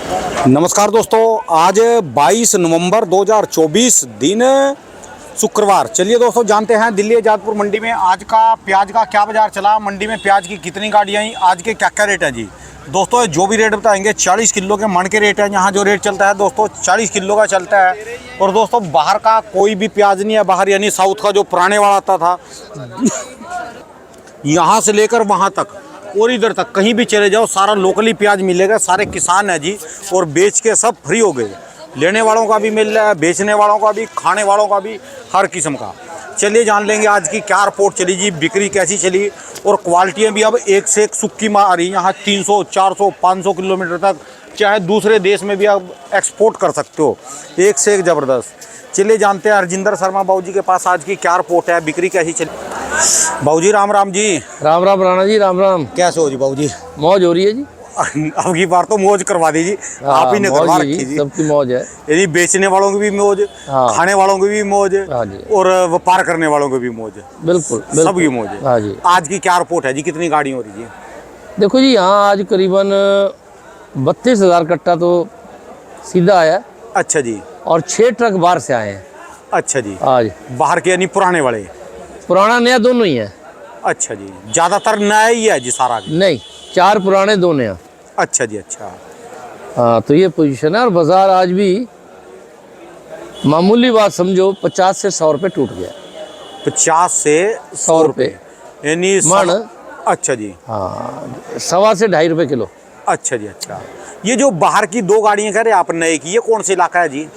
नमस्कार दोस्तों, आज 22 नवंबर 2024 दिन शुक्रवार। चलिए दोस्तों, जानते हैं दिल्ली आजादपुर मंडी में आज का प्याज का क्या बाजार चला, मंडी में प्याज की कितनी गाड़ियाँ आई, आज के क्या क्या रेट है जी। दोस्तों जो भी रेट बताएंगे 40 किलो के मन के रेट है। यहाँ जो रेट चलता है दोस्तों 40 किलो का चलता है। और दोस्तों बाहर का कोई भी प्याज नहीं है, बाहर यानी साउथ का जो पुराने वाला आता था यहाँ से लेकर वहाँ तक और इधर तक कहीं भी चले जाओ सारा लोकली प्याज मिलेगा। सारे किसान हैं जी और बेच के सब फ्री हो गए। लेने वालों का भी मिल रहा है, बेचने वालों का भी, खाने वालों का भी, हर किस्म का। चलिए जान लेंगे आज की क्या रिपोर्ट चली जी, बिक्री कैसी चली और क्वालिटियाँ भी अब एक से एक सुक्की मार आ रही। यहाँ 300, 400, 500 किलोमीटर तक चाहे दूसरे देश में भी आप एक्सपोर्ट कर सकते हो, एक से एक ज़बरदस्त। चलिए जानते हैं हरजिंदर शर्मा बाबूजी के पास आज की क्या रिपोर्ट है, बिक्री कैसी चली। बाबूजी राम राम जी। राम राम राणा जी, राम राम। कैसे हो जी बाबूजी? मौज हो रही है जी। अब की बार तो मौज करवा दीजिए, आप ही ने करवा रखी जी। सबकी मौज है, यदि बेचने वालों की भी मौज, खाने वालों की भी मौज और व्यापार करने वालों की भी मौज। बिल्कुल सबकी मौज है। हाँ जी। आज की क्या रिपोर्ट है जी, कितनी गाड़ी हो रही है? देखो जी, यहाँ आज करीबन 32,000 कट्टा तो सीधा आया। अच्छा जी। और 6 ट्रक बाहर से आए हैं। अच्छा जी। आज बाहर के यानी पुराने वाले? पुराना नया दोनों ही है। अच्छा जी, ज्यादातर नया ही है जी सारा? नहीं, 4 पुराने 2 नया। अच्छा जी। अच्छा हाँ, तो ये पोजीशन है। और बाजार आज भी मामूली बात समझो 50 से 100 रुपये टूट गया। 50 से 100 रुपये यानी मन। अच्छा जी। हाँ, 1.25 से 2.5 रुपये किलो। अच्छा जी। अच्छा, ये जो बाहर की 2 गाड़ियाँ कह रहे आप नए की, ये कौन सा इलाका है जी?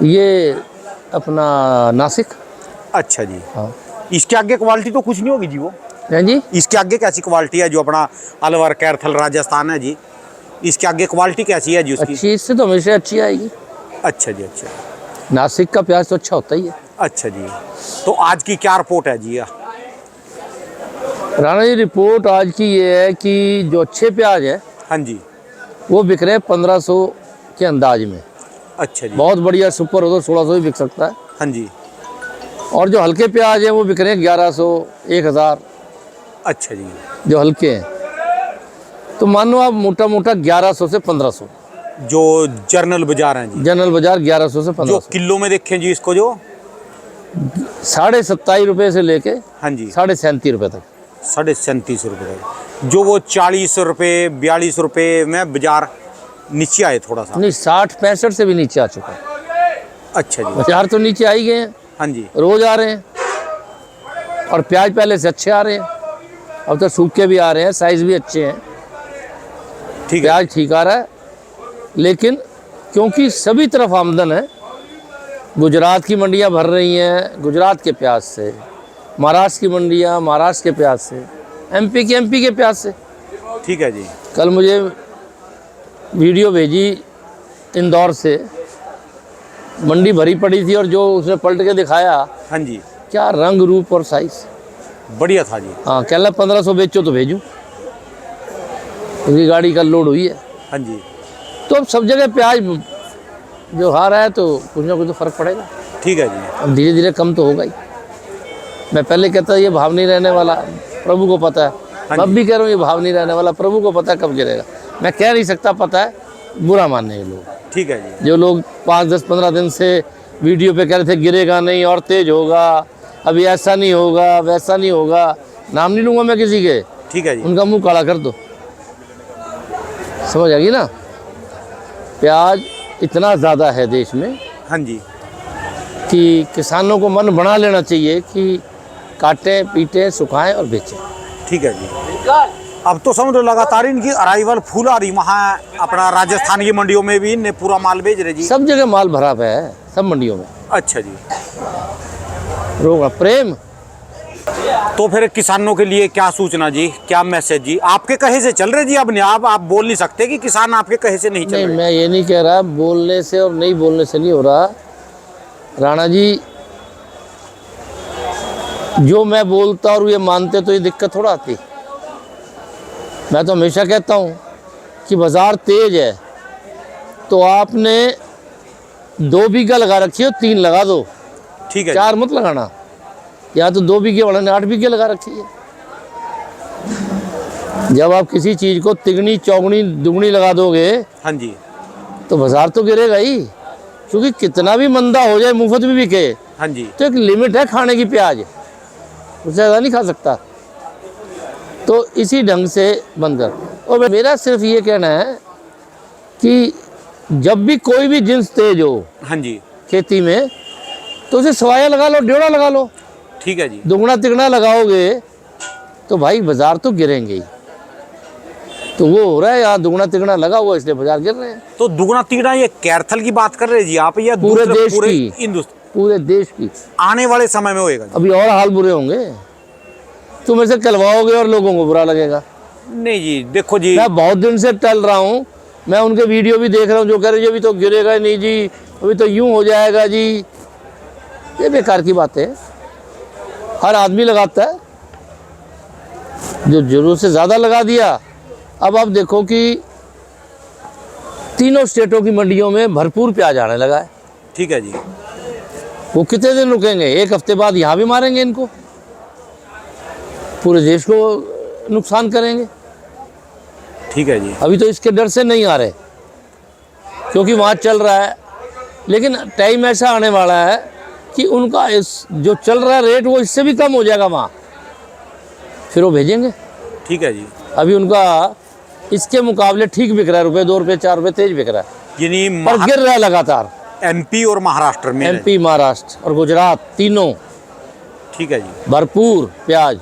ये अपना नासिक। अच्छा जी। हाँ। इसके आगे क्वालिटी तो कुछ नहीं होगी जी वो? हैं जी। इसके आगे कैसी क्वालिटी है जो अपना अलवर कैरथल राजस्थान है जी, इसके आगे क्वालिटी कैसी है जी उसकी? अच्छी, इससे तो हमेशा अच्छी आएगी। अच्छा जी। अच्छा, नासिक का प्याज तो अच्छा होता ही है। अच्छा जी। तो आज की क्या रिपोर्ट है जी? राणा जी, रिपोर्ट आज की ये है कि जो अच्छे प्याज है, हाँ जी, वो बिक रहे हैं 1500 के अंदाज में। अच्छा जी। बहुत बढ़िया सुपर हो तो 1600 भी बिक सकता है। हाँ जी। और जो हल्के प्याज हैं वो बिक रहे हैं 1100, 1000। अच्छा जी। जो हल्के हैं तो मानो आप मोटा मोटा 1100 से 1500। जो जर्नल बाजार हैं जी? जनरल बाजार 1100 से 1500। जो किलो में देखें जी इसको, जो 27.5 रुपये से लेके हाँ जी 37.5 रुपये तक। 37.5 रुपये तक। जो वो 40 रुपये 42 रुपये में बाजार नीचे आए थोड़ा सा? नहीं, 60-65 से भी नीचे आ चुका है। अच्छा जी। बाजार तो नीचे आ ही गए हैं। हाँ जी। रोज आ रहे हैं और प्याज पहले से अच्छे आ रहे हैं। अब तो सूखे भी आ रहे हैं, साइज़ भी अच्छे हैं, ठीक है। प्याज ठीक आ रहा है। लेकिन क्योंकि सभी तरफ आमदन है, गुजरात की मंडियां भर रही हैं गुजरात के प्याज से, महाराष्ट्र की मंडियां महाराष्ट्र के प्याज से, एमपी के प्याज से। ठीक है जी। कल मुझे वीडियो भेजी इंदौर से, मंडी भरी पड़ी थी और जो उसने पलट के दिखाया, हाँ जी, क्या रंग रूप और साइज़ बढ़िया था जी। हाँ, कह रहा 1500 बेचो तो भेजूँ, उसकी गाड़ी कल लोड हुई है। हाँ जी। तो अब सब जगह प्याज जो आ रहा है तो कुछ ना कुछ तो फ़र्क पड़ेगा। ठीक है जी। अब धीरे धीरे कम तो होगा ही। मैं पहले कहता ये भाव नहीं रहने वाला, प्रभु को पता है। अब भी कह रहा हूँ ये भाव नहीं रहने वाला, प्रभु को पता है कब गिरेगा। मैं कह नहीं सकता, पता है, बुरा मानने के लोग। ठीक है जी। जो लोग 5, 10, 15 दिन से वीडियो पे कह रहे थे गिरेगा नहीं और तेज होगा, अभी ऐसा नहीं होगा वैसा नहीं होगा, नाम नहीं लूँगा मैं किसी के, ठीक है जी। उनका मुंह काला कर दो। समझ आ गई ना? प्याज इतना ज़्यादा है देश में, हाँ जी, कि किसानों को मन बना लेना चाहिए कि काटें, पीटें, सुखाएं और बेचें। ठीक है जी। अब तो समझ लो लगातार इनकी अराइवल फुल आ रही, वहाँ अपना राजस्थान की मंडियों में भी इन्हें पूरा माल भेज रहे जी? सब जगह माल भरा हुआ है, सब मंडियों में। अच्छा जी। रोगा प्रेम। तो फिर किसानों के लिए क्या सूचना जी, क्या मैसेज जी? आपके कहे से चल रहे जी? अब नहीं, आप बोल नहीं सकते कि किसान आपके कहे से नहीं चल रहे। नहीं, मैं ये नहीं कह रहा, बोलने से और नहीं बोलने से नहीं हो रहा राणा जी। जो मैं बोलता और ये मानते तो ये दिक्कत थोड़ा आती। मैं तो हमेशा कहता हूँ कि बाज़ार तेज है तो आपने 2 बीघा लगा रखी हो, 3 लगा दो। ठीक है। 4 मत लगाना, या तो 2 बीघे वाले ने 8 बीघे लगा रखी है। जब आप किसी चीज़ को तिगनी चौगनी दुगनी लगा दोगे हाँ जी। तो बाजार तो गिरेगा ही, क्योंकि कितना भी मंदा हो जाए मुफ्त भी बिके हाँ जी। तो एक लिमिट है खाने की प्याज, उससे ज़्यादा नहीं खा सकता। तो इसी ढंग से बंद कर। और मेरा सिर्फ ये कहना है कि जब भी कोई भी जिन्स तेज हो हाँ जी। खेती में तो उसे सवाया लगा लो, ड्योड़ा लगा लो। ठीक है जी। दुगना तिगना लगाओगे तो भाई बाजार तो गिरेंगे ही। तो वो हो रहा है, यहाँ दुगना तिगना लगा हुआ इसलिए बाजार गिर रहे हैं। तो दुगना तिगना ये कैरथल की बात कर रहे हैं जी आप, या पूरे देश पूरे की, हिंदुस्तान पूरे देश की आने वाले समय में होएगा जी? अभी और हाल बुरे होंगे, तुम ऐसे कलवाओगे और लोगों को बुरा लगेगा। नहीं जी, देखो जी, मैं बहुत दिन से टल रहा हूँ, मैं उनके वीडियो भी देख रहा हूँ जो कह रहे हैं अभी तो गिरेगा नहीं जी, अभी तो यूं हो जाएगा जी। ये बेकार की बात है, हर आदमी लगाता है, जो जरूरत से ज़्यादा लगा दिया। अब आप देखो कि तीनों स्टेटों की मंडियों में भरपूर प्याज आने लगा है। ठीक है जी। वो कितने दिन रुकेंगे? एक हफ्ते बाद यहाँ भी मारेंगे इनको, पूरे देश को नुकसान करेंगे। ठीक है जी। अभी तो इसके डर से नहीं आ रहे क्योंकि वहाँ चल रहा है, लेकिन टाइम ऐसा आने वाला है कि उनका इस जो चल रहा है रेट वो इससे भी कम हो जाएगा वहाँ, फिर वो भेजेंगे। ठीक है जी। अभी उनका इसके मुकाबले ठीक बिक रहा है, रुपये 2 रुपये 4 रुपये तेज बिक रहा है, यानी पर गिर रहा है लगातार। एमपी और महाराष्ट्र में। एमपी, महाराष्ट्र और गुजरात तीनों ठीक है जी। भरपूर प्याज,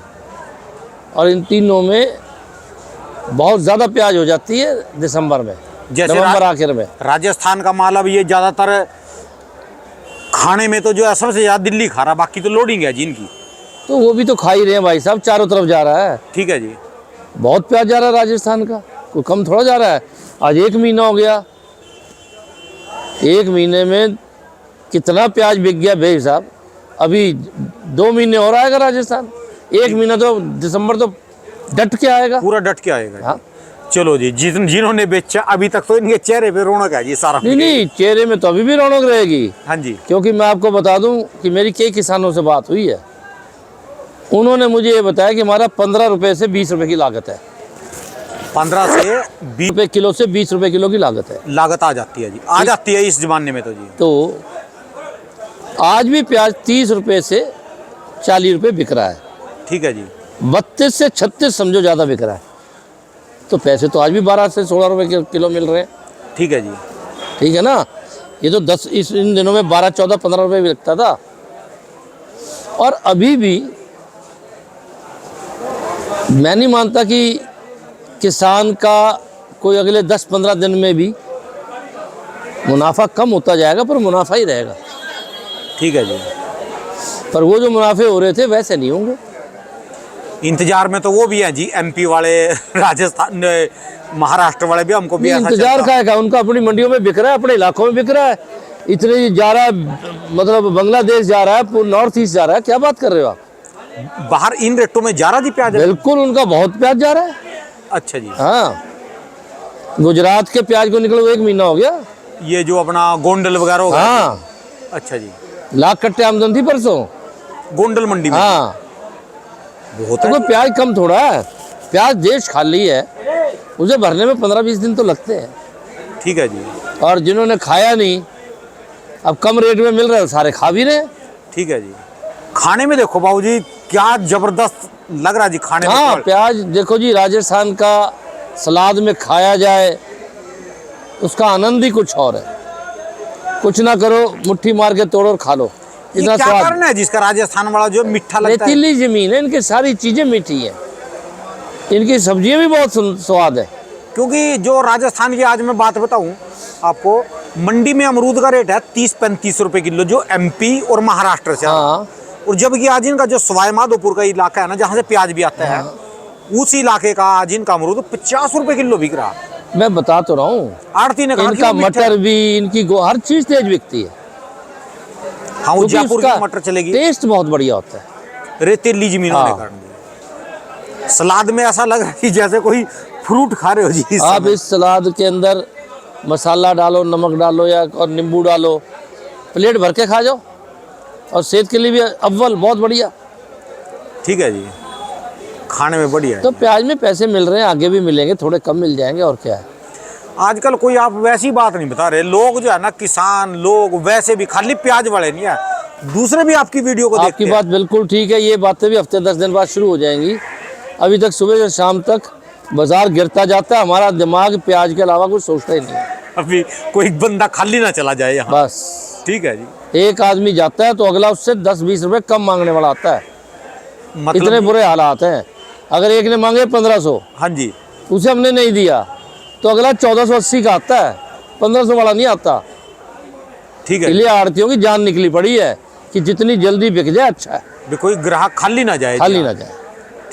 और इन तीनों में बहुत ज़्यादा प्याज हो जाती है दिसंबर में, जैसे नवंबर आखिर में। राजस्थान का माल अब ये ज़्यादातर खाने में तो जो है सबसे ज़्यादा दिल्ली खा रहा, बाकी तो लोडिंग है जी इनकी। तो वो भी तो खा ही रहे हैं भाई साहब, चारों तरफ जा रहा है। ठीक है जी। बहुत प्याज जा रहा है राजस्थान का, कोई कम थोड़ा जा रहा है। आज 1 महीना हो गया, 1 महीने में कितना प्याज बिक गया बेहिसाब। अभी 2 महीने और आएगा राजस्थान, 1 महीना तो दिसंबर तो डट के आएगा, पूरा डट के आएगा। हाँ। चलो जी, जिन्होंने बेचा अभी तक तो इनके चेहरे पे रौनक है जी सारा। नहीं, चेहरे में तो अभी भी रौनक रहेगी। हाँ जी। क्योंकि मैं आपको बता दूं कि मेरी कई किसानों से बात हुई है, उन्होंने मुझे ये बताया कि हमारा 15 रुपये से 20 रुपये की लागत है। 15 से 20 रुपये किलो से 20 रुपये किलो की लागत है, लागत आ जाती है जी, आ जाती है इस जमाने में तो जी। तो आज भी प्याज 30 रुपये से 40 रुपये बिक रहा है। ठीक है जी। 32 से 36 समझो ज़्यादा बिक रहा है, तो पैसे तो आज भी 12 से 16 रुपये किलो मिल रहे हैं। ठीक है जी। ठीक है ना, ये तो 10 इन दिनों में 12, 14, 15 रुपये भी बिकता था। और अभी भी मैं नहीं मानता कि किसान का कोई अगले 10-15 दिन में भी मुनाफा कम होता जाएगा, पर मुनाफा ही रहेगा। ठीक है जी। पर वो जो मुनाफे हो रहे थे वैसे नहीं होंगे। इंतजार में तो वो भी है जी, एमपी वाले, राजस्थान, महाराष्ट्र वाले भी, हमको भी ऐसा इंतजार चलता। का है, उनका अपनी मंडियों में बिक रहा है, अपने इलाकों में बिक रहा है, इतने जा रहा है, मतलब बांग्लादेश जा रहा है, नॉर्थ ईस्ट जा रहा है। क्या बात कर रहे हो आप? बाहर इन रेटों में जा रहा जी प्याज? बिल्कुल, उनका बहुत प्याज जा रहा है। अच्छा जी। हाँ, गुजरात के प्याज को निकले हुए 1 महीना हो गया। ये जो अपना गोंडल वगैरह होगा। हाँ, अच्छा जी। लाख कट्टे आमदन थी परसों गोंडल मंडी में। हाँ, बहुत तो है। कोई प्याज कम थोड़ा है, प्याज देश खाली है, उसे भरने में 15-20 दिन तो लगते हैं। ठीक है जी। और जिन्होंने खाया नहीं, अब कम रेट में मिल रहा है, सारे खा भी रहे हैं। ठीक है जी। खाने में देखो बाबूजी क्या जबरदस्त लग रहा है जी खाने में। हाँ, प्याज देखो जी, राजस्थान का सलाद में खाया जाए उसका आनंद ही कुछ और है। कुछ ना करो, मुट्ठी मार के तोड़ो और खा लो, ये इतना क्या स्वाद। कारण है जिसका राजस्थान वाला जो मीठा लगता है? रेतीली जमीन है, इनकी सारी चीजें मीठी हैं, इनकी सब्जियां भी बहुत स्वाद है। क्योंकि जो राजस्थान की आज मैं बात बताऊं आपको, मंडी में अमरूद का रेट है 30-35 रुपए किलो, जो एमपी और महाराष्ट्र से। हाँ, और जबकि आज इनका जो सवाई माधोपुर का इलाका है ना, जहाँ से प्याज भी आता है, उस इलाके का आज इनका अमरूद 50 रुपए किलो बिक रहा है। मैं बता तो रहा हूँ, आड़ती ने कहा कि इनका वो मीठा- मटर भी, इनकी हर चीज तेज बिकती है। हाँ, वो क्योंकि जयपुर उसका की मटर चलेगी, टेस्ट बहुत बढ़िया होता है। रेतीली जमीनों के हाँ। कारण। सलाद में ऐसा लग रहा है कि जैसे कोई फ्रूट खा रहे हो जी इस आप समय। इस सलाद के अंदर मसाला डालो, नमक डालो या और नींबू डालो, प्लेट भर के खा जाओ, और सेहत के लिए भी अव्वल बहुत बढ़िया। ठीक है जी। खाने में बढ़िया है। तो प्याज में पैसे मिल रहे हैं, आगे भी मिलेंगे, थोड़े कम मिल जाएंगे और क्या है। आजकल कोई आप वैसी बात नहीं बता रहे, लोग जो है ना, किसान लोग वैसे भी खाली प्याज वाले नहीं है, दूसरे भी आपकी वीडियो को देखते आपकी हैं। बात बिल्कुल ठीक है, ये बातें भी हफ्ते 10 दिन बाद शुरू हो जाएंगी। अभी तक सुबह से शाम तक बाजार गिरता जाता है, हमारा दिमाग प्याज के अलावा कुछ सोचता ही नहीं है। अभी कोई बंदा खाली ना चला जाए यहाँ। बस ठीक है जी। एक आदमी जाता है तो अगला उससे 10-20 रुपए कम मांगने वाला आता है। मतलब इतने बुरे हालात हैं। अगर एक ने मांगे 1500, हाँ जी, उसे हमने नहीं दिया तो अगला 1480 का आता है, 1500 वाला नहीं आता। ठीक है। इसलिए आड़तियों की जान निकली पड़ी है कि जितनी जल्दी बिक जाए अच्छा है, भी कोई ग्राहक खाली ना जाए, खाली ना जाए।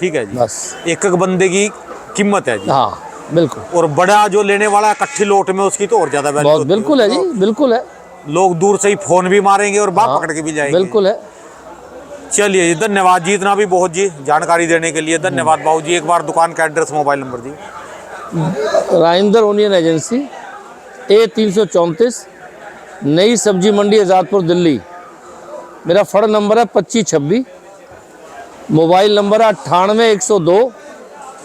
ठीक है जी। बस एक एक बंदे की कीमत है जी। हाँ बिल्कुल, और बड़ा जो लेने वाला है कट्ठी लोट में, उसकी तो और ज्यादा वैल्यू बहुत होती है। बिल्कुल है जी, बिल्कुल है, लोग दूर से ही फोन भी मारेंगे और बाप हाँ, पकड़ के भी जाएंगे। बिल्कुल है। चलिए जी, धन्यवाद जी, इतना भी बहुत जी जानकारी देने के लिए धन्यवाद बाबू जी। एक बार दुकान का एड्रेस, मोबाइल नंबर जी। राइंदर ओनियन एजेंसी, A334, नई सब्जी मंडी, आज़ादपुर, दिल्ली। मेरा फ़ोन नंबर है 2526, मोबाइल नंबर है 98 102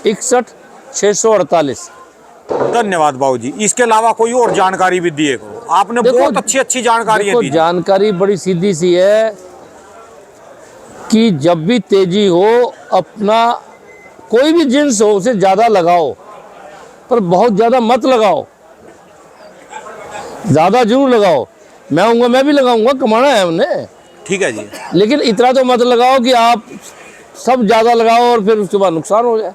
61 648। धन्यवाद बाबू जी। इसके अलावा कोई और जानकारी भी दिए करो, आपने बहुत अच्छी अच्छी जानकारी दी। जानकारी बड़ी सीधी सी है कि जब भी तेजी हो, अपना कोई भी जिन्स हो उसे ज़्यादा लगाओ, पर बहुत ज़्यादा मत लगाओ। ज़्यादा जरूर लगाओ, मैं आऊँगा, मैं भी लगाऊंगा, कमाना है हमने, ठीक है जी। लेकिन इतना तो मत लगाओ कि आप सब ज़्यादा लगाओ और फिर उसके बाद नुकसान हो जाए।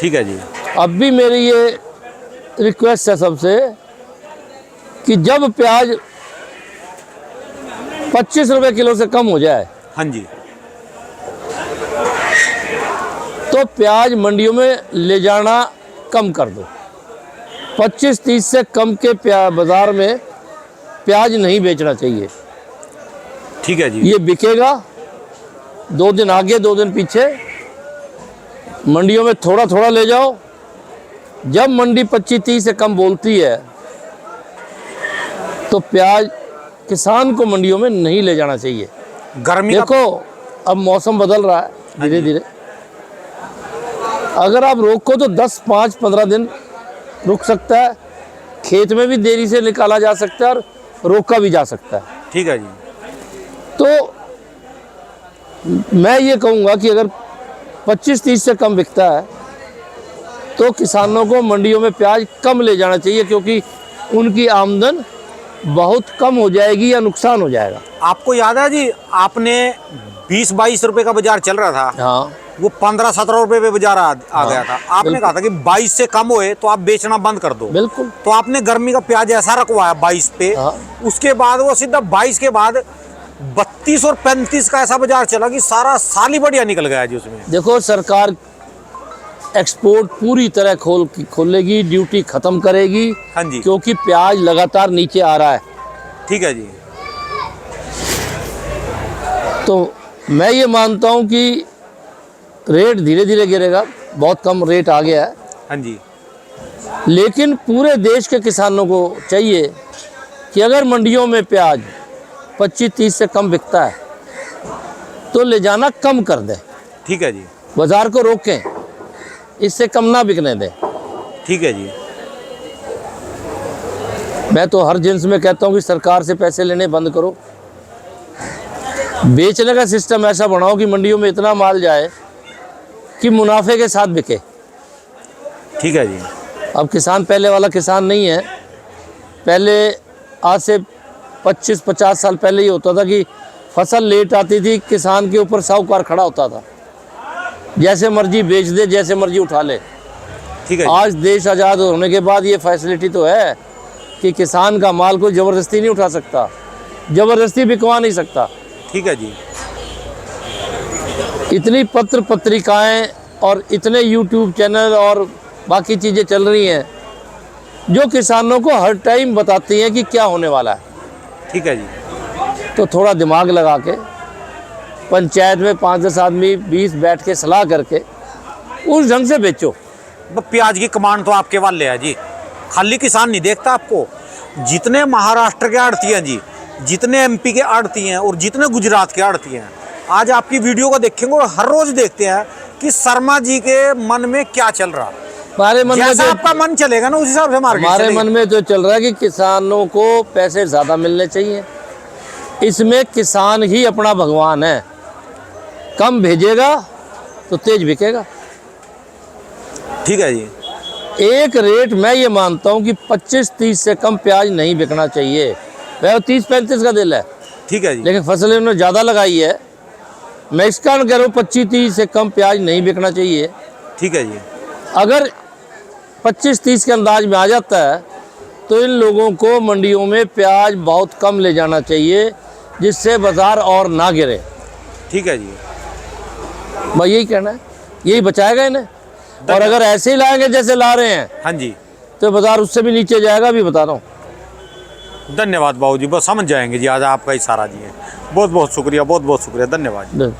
ठीक है जी। अब भी मेरी ये रिक्वेस्ट है सबसे कि जब प्याज 25 रुपए किलो से कम हो जाए हाँ जी। तो प्याज मंडियों में ले जाना कम कर दो। 25-30 से कम के बाजार में प्याज नहीं बेचना चाहिए। ठीक है जी। ये बिकेगा 2 दिन आगे 2 दिन पीछे, मंडियों में थोड़ा थोड़ा ले जाओ। जब मंडी 25-30 से कम बोलती है तो प्याज किसान को मंडियों में नहीं ले जाना चाहिए। गर्मी देखो अब मौसम बदल रहा है धीरे धीरे, अगर आप रोको तो 10, 5, 15 दिन रुक सकता है, खेत में भी देरी से निकाला जा सकता है और रोका भी जा सकता है। ठीक है जी। तो मैं ये कहूँगा कि अगर 25-30 से कम बिकता है तो किसानों को मंडियों में प्याज कम ले जाना चाहिए, क्योंकि उनकी आमदन बहुत कम हो जाएगी या नुकसान हो जाएगा। आपको याद है जी, आपने 20-22 रुपए का बाजार चल रहा था, हाँ, वो 15-17 रुपए पे बाजार आ गया था। आपने कहा था कि 22 से कम होए तो आप बेचना बंद कर दो। बिल्कुल। तो आपने गर्मी का प्याज ऐसा रखवाया 22 पे, हाँ। उसके बाद वो सीधा 22 के बाद 32 और 35 का ऐसा बाजार चला कि सारा साल ही बढ़िया निकल गया जी उसमें। देखो सरकार एक्सपोर्ट पूरी तरह खोलेगी, ड्यूटी खत्म करेगी। हाँ जी। क्योंकि प्याज लगातार नीचे आ रहा है। ठीक है जी। तो मैं ये मानता हूँ कि रेट धीरे धीरे गिरेगा, बहुत कम रेट आ गया है। हाँ जी। लेकिन पूरे देश के किसानों को चाहिए कि अगर मंडियों में प्याज 25-30 से कम बिकता है तो ले जाना कम कर दें। ठीक है जी। बाजार को रोकें, इससे कम ना बिकने दें। ठीक है जी। मैं तो हर जिन्स में कहता हूँ कि सरकार से पैसे लेने बंद करो, बेचने का सिस्टम ऐसा बनाओ कि मंडियों में इतना माल जाए कि मुनाफे के साथ बिके। ठीक है जी। अब किसान पहले वाला किसान नहीं है। पहले आज से 25-50 साल पहले ही होता था कि फसल लेट आती थी, किसान के ऊपर साहूकार खड़ा होता था, जैसे मर्जी बेच दे, जैसे मर्जी उठा ले। ठीक है। आज देश आज़ाद होने के बाद ये फैसिलिटी तो है कि किसान का माल कोई ज़बरदस्ती नहीं उठा सकता, ज़बरदस्ती बिकवा नहीं सकता। ठीक है जी। इतनी पत्र पत्रिकाएं और इतने YouTube चैनल और बाकी चीज़ें चल रही हैं जो किसानों को हर टाइम बताती हैं कि क्या होने वाला है। ठीक है जी। तो थोड़ा दिमाग लगा के पंचायत में 5-10 आदमी 20 बैठ के सलाह करके उस ढंग से बेचो। प्याज की कमान तो आपके वाले है जी, खाली किसान नहीं देखता आपको। जितने महाराष्ट्र के आड़ती हैं जी, जितने MP के आड़ती हैं और जितने गुजरात के आड़ती हैं, आज आपकी वीडियो को देखेंगे और हर रोज देखते हैं कि शर्मा जी के मन में क्या चल रहा। हमारे मन में जैसा तो आपका मन चलेगा ना उस हिसाब से मार्केट हमारे चलेगी। मन में तो चल रहा है कि किसानों को पैसे ज़्यादा मिलने चाहिए। इसमें किसान ही अपना भगवान है। कम भेजेगा तो तेज बिकेगा। ठीक है जी। एक रेट मैं ये मानता हूँ कि 25-30 से कम प्याज नहीं बिकना चाहिए। वह 30-35 का दिल है, ठीक है जी। लेकिन फसल इन्होंने ज़्यादा लगाई है। मैं इस कारण कह रहा हूँ 25-30 से कम प्याज नहीं बिकना चाहिए। ठीक है जी। अगर 25-30 के अंदाज में आ जाता है तो इन लोगों को मंडियों में प्याज बहुत कम ले जाना चाहिए, जिससे बाज़ार और ना गिरे। ठीक है जी। मैं यही कहना है, यही बचाएगा इन्हें। और अगर ऐसे ही लाएंगे जैसे ला रहे हैं हाँ जी। तो बाज़ार उससे भी नीचे जाएगा, भी बता रहा हूँ। धन्यवाद बाबू जी, बस समझ जाएंगे जी आज आपका इशारा जी है। बहुत बहुत शुक्रिया, बहुत बहुत शुक्रिया, धन्यवाद जी।